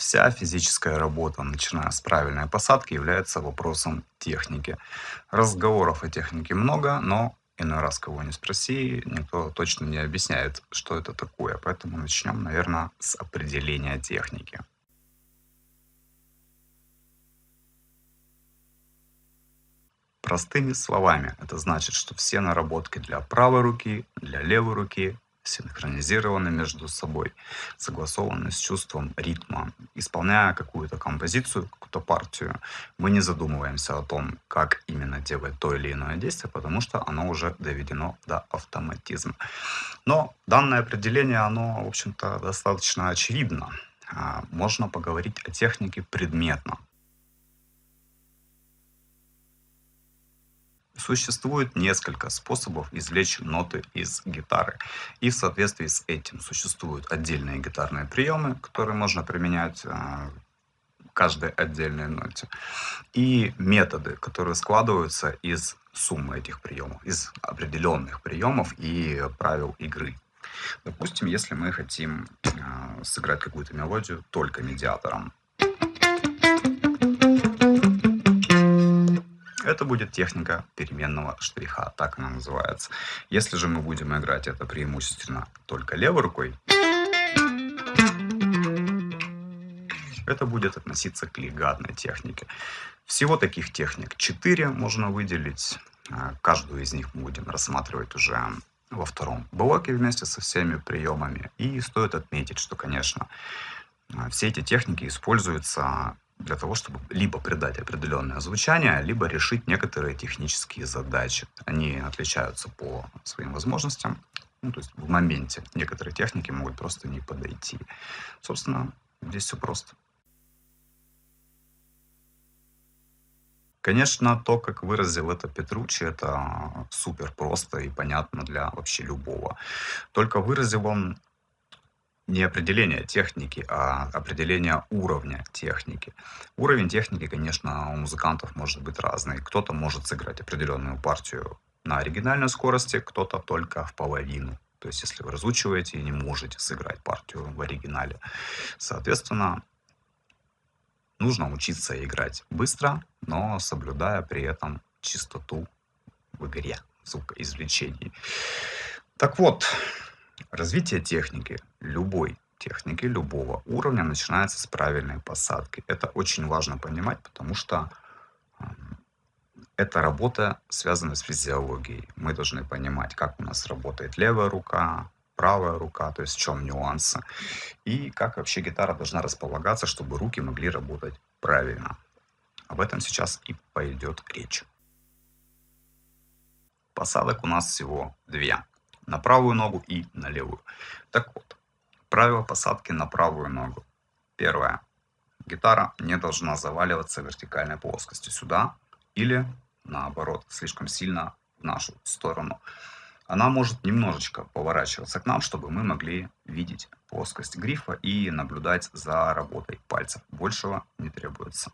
Вся физическая работа, начиная с правильной посадки, является вопросом техники. Разговоров о технике много, но иной раз кого не спроси, никто точно не объясняет, что это такое. Поэтому начнем, наверное, с определения техники. Простыми словами, это значит, что все наработки для правой руки, для левой руки синхронизированы между собой, согласованы с чувством ритма. Исполняя какую-то композицию, какую-то партию, мы не задумываемся о том, как именно делать то или иное действие, потому что оно уже доведено до автоматизма. Но данное определение, оно, в общем-то, достаточно очевидно. Можно поговорить о технике предметно. Существует несколько способов извлечь ноты из гитары. И в соответствии с этим существуют отдельные гитарные приемы, которые можно применять в каждой отдельной ноте. И методы, которые складываются из суммы этих приемов, из определенных приемов и правил игры. Допустим, если мы хотим сыграть какую-то мелодию только медиатором, это будет техника переменного штриха, так она называется. Если же мы будем играть это преимущественно только левой рукой, это будет относиться к легатной технике. Всего таких техник 4 можно выделить. Каждую из них мы будем рассматривать уже во втором блоке вместе со всеми приемами. И стоит отметить, что, конечно, все эти техники используются для того, чтобы либо придать определенное звучание, либо решить некоторые технические задачи. Они отличаются по своим возможностям. Ну, то есть в моменте некоторые техники могут просто не подойти. Собственно, здесь все просто. Конечно, то, как выразил это Петруччи, это супер просто и понятно для вообще любого. Только выразил он не определение техники, а определение уровня техники. Уровень техники, конечно, у музыкантов может быть разный. Кто-то может сыграть определенную партию на оригинальной скорости, кто-то только в половину. То есть, если вы разучиваете и не можете сыграть партию в оригинале. Соответственно, нужно учиться играть быстро, но соблюдая при этом чистоту в игре, в звукоизвлечении. Так вот, развитие техники, любой техники, любого уровня начинается с правильной посадки. Это очень важно понимать, потому что эта работа связана с физиологией. Мы должны понимать, как у нас работает левая рука, правая рука, то есть в чем нюансы, и как вообще гитара должна располагаться, чтобы руки могли работать правильно. Об этом сейчас и пойдет речь. Посадок у нас всего две. На правую ногу и на левую. Так вот, правило посадки на правую ногу. Первое. Гитара не должна заваливаться вертикальной плоскостью сюда или наоборот, слишком сильно в нашу сторону. Она может немножечко поворачиваться к нам, чтобы мы могли видеть плоскость грифа и наблюдать за работой пальцев. Большего не требуется.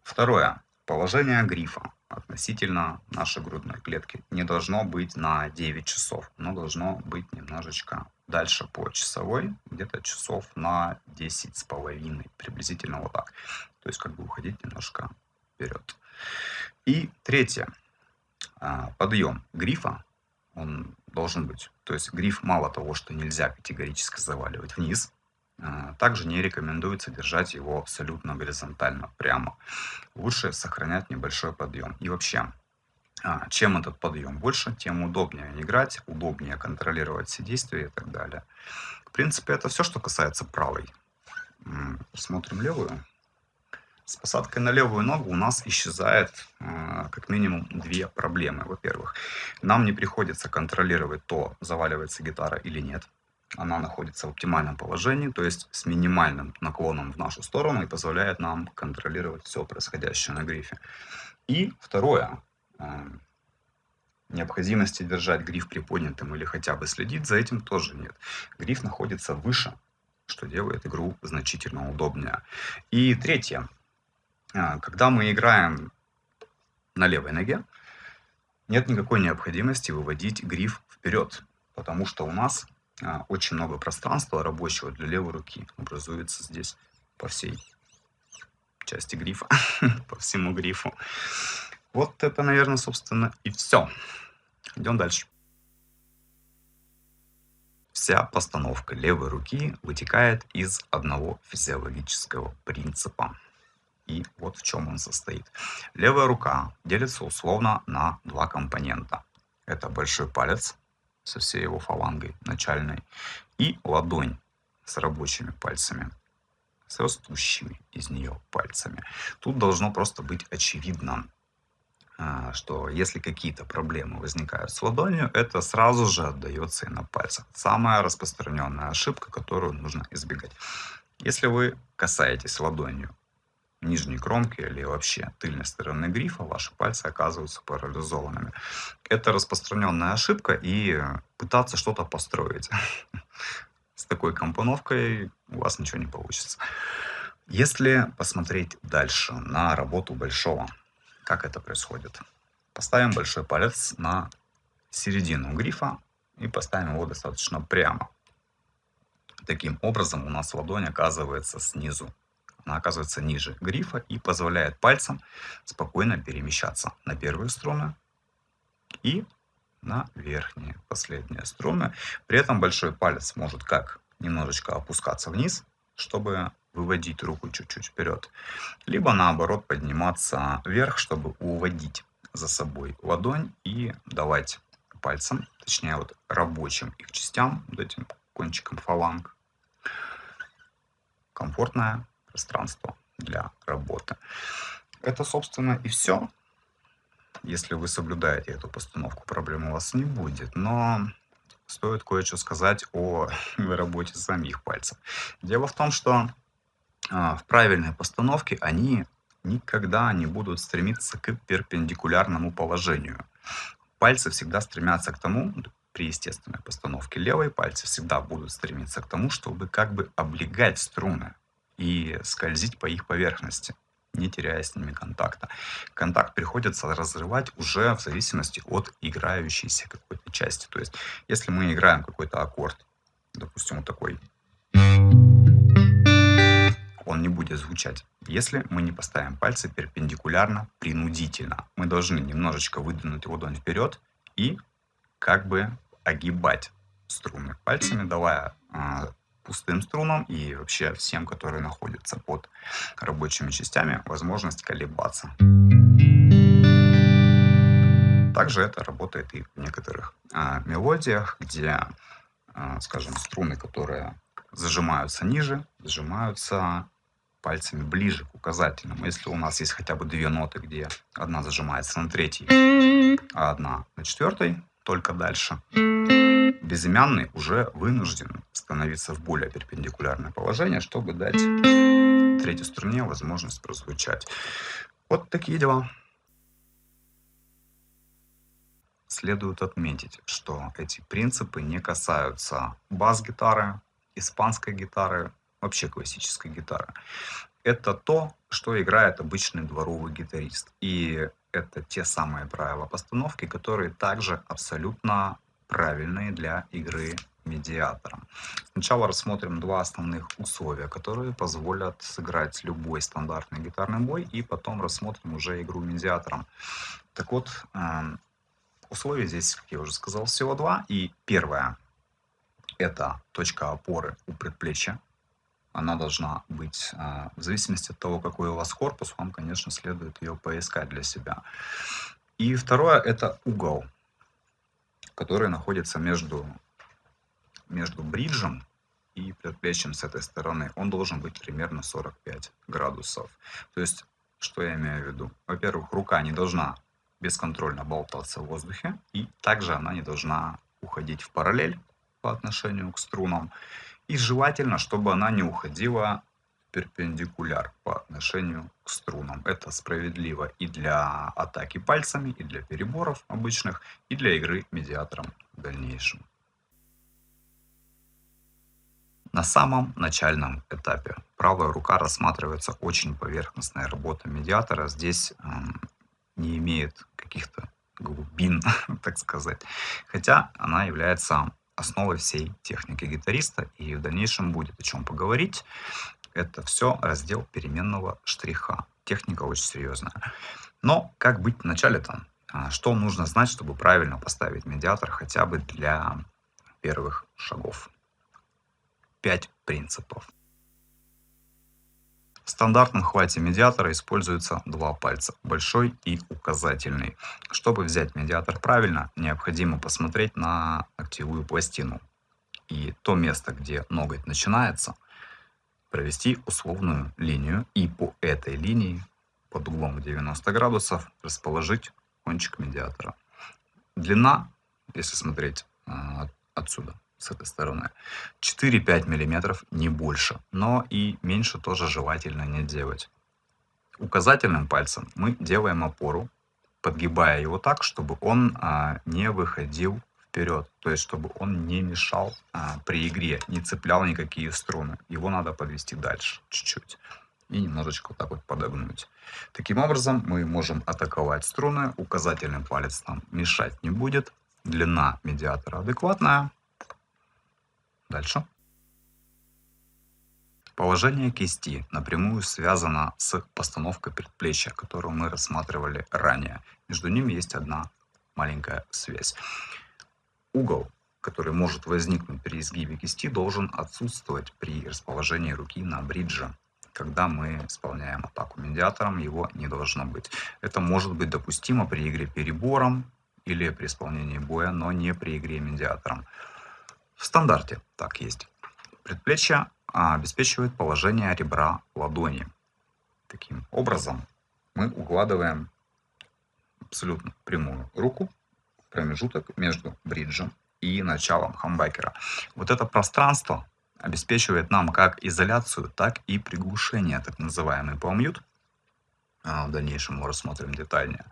Второе. Положение грифа относительно нашей грудной клетки не должно быть на 9 часов. Оно должно быть немножечко дальше по часовой, где-то часов на 10,5, приблизительно вот так. То есть как бы уходить немножко вперед. И третье. Подъем грифа, он должен быть. То есть гриф мало того, что нельзя категорически заваливать вниз, также не рекомендуется держать его абсолютно горизонтально, прямо. Лучше сохранять небольшой подъем. И вообще, чем этот подъем больше, тем удобнее играть, удобнее контролировать все действия и так далее. В принципе, это все, что касается правой. Смотрим левую. С посадкой на левую ногу у нас исчезает как минимум две проблемы. Во-первых, нам не приходится контролировать то, заваливается гитара или нет. Она находится в оптимальном положении, то есть с минимальным наклоном в нашу сторону и позволяет нам контролировать все происходящее на грифе. И второе, необходимости держать гриф приподнятым или хотя бы следить за этим тоже нет. Гриф находится выше, что делает игру значительно удобнее. И третье, когда мы играем на левой ноге, нет никакой необходимости выводить гриф вперед, потому что у нас очень много пространства рабочего для левой руки образуется здесь. по всей части грифа, по всему грифу. Вот это, наверное, собственно, и все. Идем дальше. Вся постановка левой руки вытекает из одного физиологического принципа. И вот в чем он состоит. Левая рука делится условно на два компонента. Это большой палец со всей его фалангой начальной и ладонь с рабочими пальцами, с растущими из нее пальцами. Тут должно просто быть очевидно, что если какие-то проблемы возникают с ладонью, это сразу же отдается и на пальцах. Самая распространенная ошибка, которую нужно избегать. Если вы касаетесь ладонью нижней кромки или вообще тыльной стороны грифа, ваши пальцы оказываются парализованными. Это распространенная ошибка, и пытаться что-то построить с такой компоновкой у вас ничего не получится. Если посмотреть дальше на работу большого, как это происходит? Поставим большой палец на середину грифа и поставим его достаточно прямо. Таким образом у нас ладонь оказывается снизу. Она оказывается ниже грифа и позволяет пальцам спокойно перемещаться на первые струны и на верхние, последние струны. При этом большой палец может как немножечко опускаться вниз, чтобы выводить руку чуть-чуть вперед, либо наоборот подниматься вверх, чтобы уводить за собой ладонь и давать пальцам, точнее вот рабочим их частям, вот этим кончиком фаланг, комфортное пространство для работы. Это, собственно, и все. Если вы соблюдаете эту постановку, проблем у вас не будет. Но стоит кое-что сказать о работе самих пальцев. Дело в том, что в правильной постановке они никогда не будут стремиться к перпендикулярному положению. Пальцы всегда стремятся к тому, при естественной постановке левые пальцы всегда будут стремиться к тому, чтобы как бы облегать струны и скользить по их поверхности, не теряя с ними контакта. Контакт приходится разрывать уже в зависимости от играющейся какой-то части. То есть, если мы играем какой-то аккорд, допустим, вот такой, он не будет звучать, если мы не поставим пальцы перпендикулярно, принудительно. Мы должны немножечко выдвинуть ладонь вперед и как бы огибать струны пальцами, давая пустым струнам и вообще всем, которые находятся под рабочими частями, возможность колебаться. Также это работает и в некоторых мелодиях, где, скажем, струны, которые зажимаются ниже, зажимаются пальцами ближе к указательному. Если у нас есть хотя бы две ноты, где одна зажимается на третьей, а одна на четвертой, только дальше, безымянный уже вынужден становиться в более перпендикулярное положение, чтобы дать третьей струне возможность прозвучать. Вот такие дела. Следует отметить, что эти принципы не касаются бас-гитары, испанской гитары, вообще классической гитары. Это то, что играет обычный дворовый гитарист. И это те самые правила постановки, которые также абсолютно правильные для игры медиатором. Сначала рассмотрим два основных условия, которые позволят сыграть любой стандартный гитарный бой, и потом рассмотрим уже игру медиатором. Так вот, условий здесь, как я уже сказал, всего два. И первое – это точка опоры у предплечья. Она должна быть, в зависимости от того, какой у вас корпус, вам, конечно, следует ее поискать для себя. И второе – это угол, который находится между бриджем и предплечьем с этой стороны. Он должен быть примерно 45 градусов. То есть, что я имею в виду? Во-первых, рука не должна бесконтрольно болтаться в воздухе, и также она не должна уходить в параллель по отношению к струнам. И желательно, чтобы она не уходила в перпендикуляр по отношению к струнам. Это справедливо и для атаки пальцами, и для переборов обычных, и для игры медиатором в дальнейшем. На самом начальном этапе правая рука рассматривается очень поверхностная работа медиатора. Здесь не имеет каких-то глубин, так сказать. Хотя она является основой всей техники гитариста, и в дальнейшем будет о чем поговорить. Это все раздел переменного штриха. Техника очень серьезная. Но как быть в начале-то? Что нужно знать, чтобы правильно поставить медиатор хотя бы для первых шагов? 5 принципов. В стандартном хвате медиатора используются два пальца, большой и указательный. Чтобы взять медиатор правильно, необходимо посмотреть на ногтевую пластину. И то место, где ноготь начинается, провести условную линию и по этой линии под углом в 90 градусов расположить кончик медиатора. Длина, если смотреть отсюда, с этой стороны, 4-5 миллиметров, не больше. Но и меньше тоже желательно не делать. Указательным пальцем мы делаем опору, подгибая его так, чтобы он не выходил вперед. То есть, чтобы он не мешал при игре, не цеплял никакие струны. Его надо подвести дальше чуть-чуть. И немножечко вот так вот подогнуть. Таким образом, мы можем атаковать струны. Указательный палец нам мешать не будет. Длина медиатора адекватная. Дальше. Положение кисти напрямую связано с постановкой предплечья, которую мы рассматривали ранее. Между ними есть одна маленькая связь. Угол, который может возникнуть при изгибе кисти, должен отсутствовать при расположении руки на бридже. Когда мы исполняем атаку медиатором, его не должно быть. Это может быть допустимо при игре перебором или при исполнении боя, но не при игре медиатором. В стандарте так есть. Предплечье обеспечивает положение ребра ладони. Таким образом, мы укладываем абсолютно прямую руку в промежуток между бриджем и началом хамбакера. Вот это пространство обеспечивает нам как изоляцию, так и приглушение, так называемый palm-mute. В дальнейшем мы рассмотрим детальнее.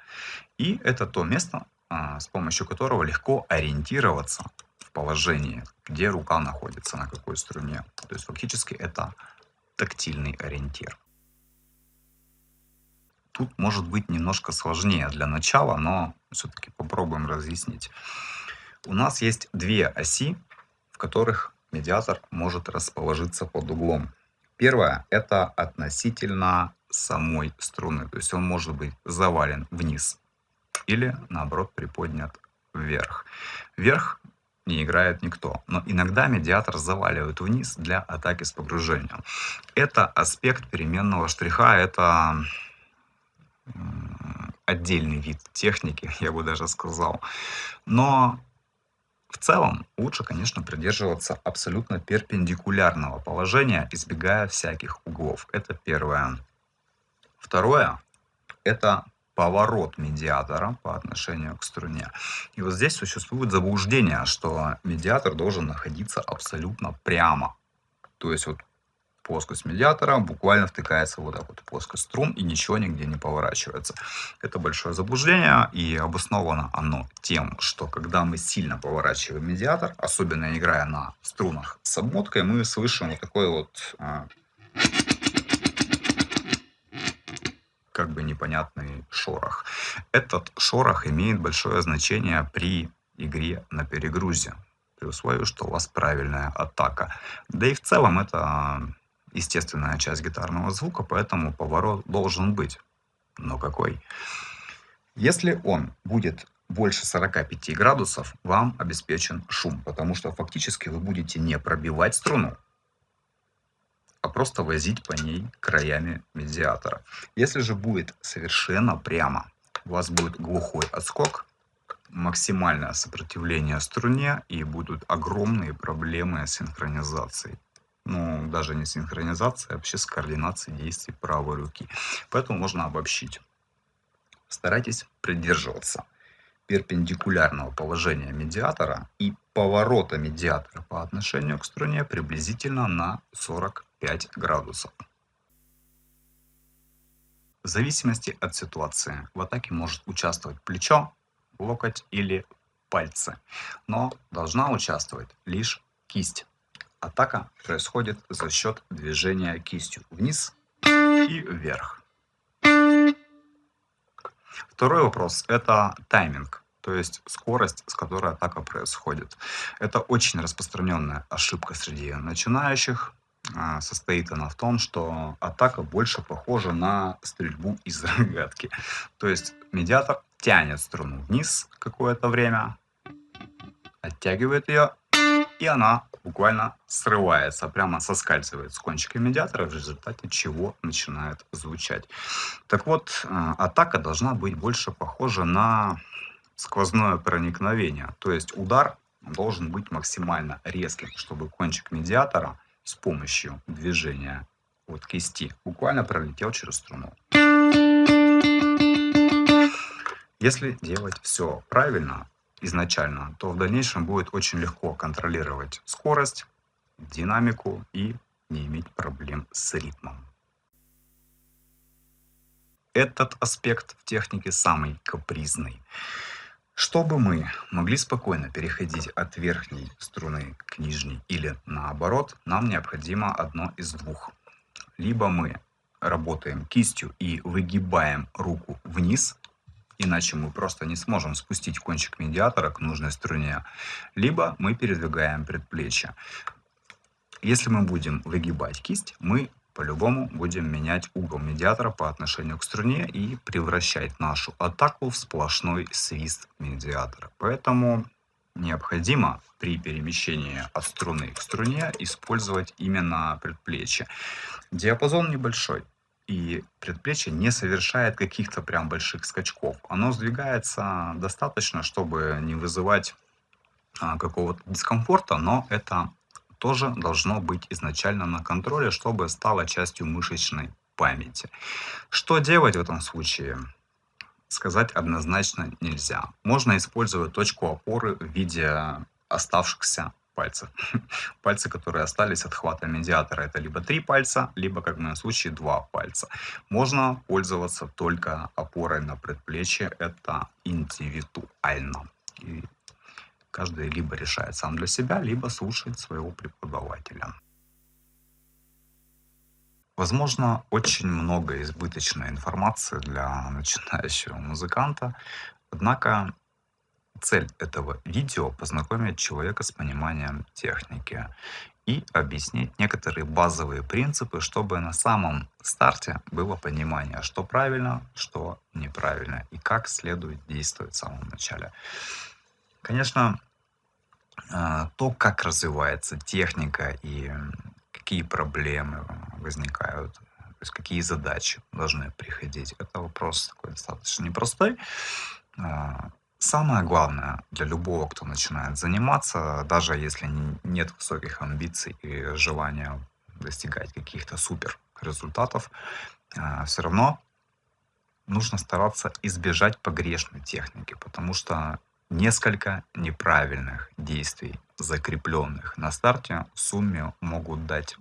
И это то место, с помощью которого легко ориентироваться в положении, где рука находится, на какой струне. То есть фактически это тактильный ориентир. Тут может быть немножко сложнее для начала, но все-таки попробуем разъяснить. У нас есть две оси, в которых медиатор может расположиться под углом. Первая – это относительно самой струны, то есть он может быть завален вниз или, наоборот, приподнят вверх. Вверх не играет никто, но иногда медиатор заваливают вниз для атаки с погружением. Это аспект переменного штриха, это отдельный вид техники, я бы даже сказал. Но в целом лучше, конечно, придерживаться абсолютно перпендикулярного положения, избегая всяких углов. Это первое. Второе – это поворот медиатора по отношению к струне. И вот здесь существует заблуждение, что медиатор должен находиться абсолютно прямо. То есть вот плоскость медиатора буквально втыкается вот так вот в плоскость струн и ничего нигде не поворачивается. Это большое заблуждение, и обосновано оно тем, что когда мы сильно поворачиваем медиатор, особенно играя на струнах с обмоткой, мы слышим вот такой вот как бы непонятный шорох. Этот шорох имеет большое значение при игре на перегрузе, при условии, что у вас правильная атака. Да и в целом это естественная часть гитарного звука, поэтому поворот должен быть. Но какой? Если он будет больше 45 градусов, вам обеспечен шум, потому что фактически вы будете не пробивать струну, а просто возить по ней краями медиатора. Если же будет совершенно прямо, у вас будет глухой отскок, максимальное сопротивление струне и будут огромные проблемы с синхронизацией. Ну, даже не синхронизация, а вообще с координацией действий правой руки. Поэтому можно обобщить. Старайтесь придерживаться перпендикулярного положения медиатора и поворота медиатора по отношению к струне приблизительно на 45 градусов. В зависимости от ситуации в атаке может участвовать плечо, локоть или пальцы, но должна участвовать лишь кисть. Атака происходит за счет движения кистью вниз и вверх. Второй вопрос – это тайминг, то есть скорость, с которой атака происходит. Это очень распространенная ошибка среди начинающих. состоит она в том, что атака больше похожа на стрельбу из рогатки. То есть медиатор тянет струну вниз какое-то время, оттягивает ее, и она буквально срывается, прямо соскальзывает с кончика медиатора, в результате чего начинает звучать. Так вот, атака должна быть больше похожа на сквозное проникновение. То есть удар должен быть максимально резким, чтобы кончик медиатора с помощью движения от кисти буквально пролетел через струну. Если делать все правильно изначально, то в дальнейшем будет очень легко контролировать скорость, динамику и не иметь проблем с ритмом. Этот аспект в технике самый капризный. Чтобы мы могли спокойно переходить от верхней струны к нижней или наоборот, нам необходимо одно из двух. Либо мы работаем кистью и выгибаем руку вниз, иначе мы просто не сможем спустить кончик медиатора к нужной струне, либо мы передвигаем предплечье. Если мы будем выгибать кисть, мы по-любому будем менять угол медиатора по отношению к струне и превращать нашу атаку в сплошной свист медиатора. Поэтому необходимо при перемещении от струны к струне использовать именно предплечье. Диапазон небольшой, и предплечье не совершает каких-то прям больших скачков. Оно сдвигается достаточно, чтобы не вызывать какого-то дискомфорта, но это тоже должно быть изначально на контроле, чтобы стало частью мышечной памяти. Что делать в этом случае? Сказать однозначно нельзя. Можно использовать точку опоры в виде оставшихся пальцев. Пальцы, которые остались от хвата медиатора, это либо 3 пальца, либо, как в моем случае, 2 пальца. Можно пользоваться только опорой на предплечье, это индивидуально. И каждый либо решает сам для себя, либо слушает своего преподавателя. Возможно, очень много избыточной информации для начинающего музыканта, однако цель этого видео — познакомить человека с пониманием техники и объяснить некоторые базовые принципы, чтобы на самом старте было понимание, что правильно, что неправильно и как следует действовать в самом начале. Конечно, то, как развивается техника и какие проблемы возникают, то есть какие задачи должны приходить, это вопрос такой достаточно непростой. А, Самое главное для любого, кто начинает заниматься, даже если нет высоких амбиций и желания достигать каких-то супер результатов, все равно нужно стараться избежать погрешной техники, потому что несколько неправильных действий, закрепленных на старте, в сумме могут дать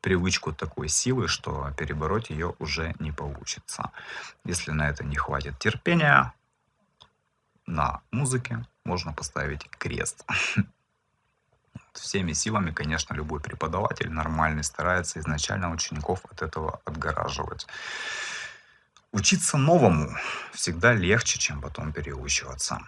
привычку такой силы, что перебороть ее уже не получится. Если на это не хватит терпения, на музыке можно поставить крест. Всеми силами, конечно, любой преподаватель нормальный старается изначально учеников от этого отгораживать. Учиться новому всегда легче, чем потом переучиваться.